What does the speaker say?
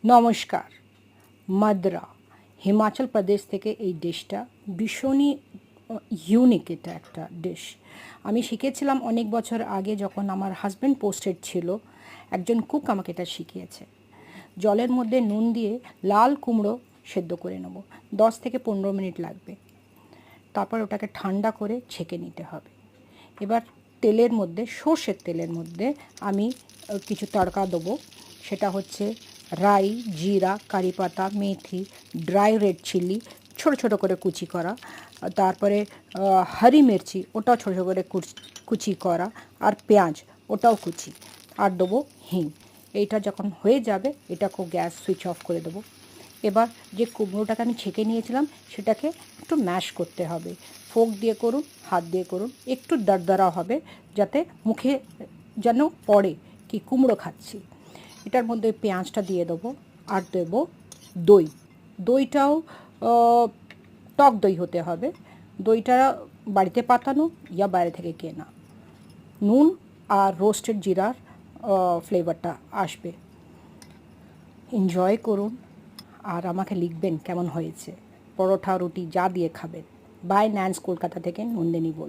নমস্কার। মাদ্রা হিমাচল প্রদেশ থেকে এই ডিশটা ভীষণই ইউনিক। এটা একটা ডিশ আমি শিখেছিলাম অনেক বছর আগে, যখন আমার হাজব্যান্ড পোস্টেড ছিল। একজন কুক আমাকে এটা শিখিয়েছে। জলের মধ্যে নুন দিয়ে লাল কুমড়ো সেদ্ধ করে নেব, 10 থেকে 15 মিনিট লাগবে। তারপর ওটাকে ঠান্ডা করে ছেঁকে নিতে হবে। এবার তেলের মধ্যে, সর্ষের তেলের মধ্যে আমি কিছু তড়কা দেবো। সেটা হচ্ছে রাই, জিরা, কারি পাতা, মেথি, ড্রাই রেড চিলি ছোটো ছোটো করে কুচি করা, তারপরে হরি মির্চি, ওটাও ছোটো ছোটো করে কুচি করা, আর পেঁয়াজ, ওটাও কুচি, আর দেবো হিং। এইটা যখন হয়ে যাবে, এটাকেও গ্যাস সুইচ অফ করে দেবো। এবার যে কুমড়োটাকে আমি ছেঁকে নিয়েছিলাম সেটাকে একটু ম্যাশ করতে হবে। ফোক দিয়ে করুন, হাত দিয়ে করুন, একটু দরদরা হবে, যাতে মুখে যেন পড়ে কি কুমড়ো খাচ্ছি। এটার মধ্যে পেঁয়াজটা দিয়ে দেবো, আর দেবো দই। দইটাও টক দই হতে হবে। দইটা বাড়িতে পাতানো ইয়া বাইরে থেকে কেনা। নুন আর রোস্টেড জিরার ফ্লেভারটা আসবে। এনজয় করুন, আর আমাকে লিখবেন কেমন হয়েছে। পরোটা, রুটি যা দিয়ে খাবেন। বাই ন্যান্স, কলকাতা থেকে নন্দিনী বলছি।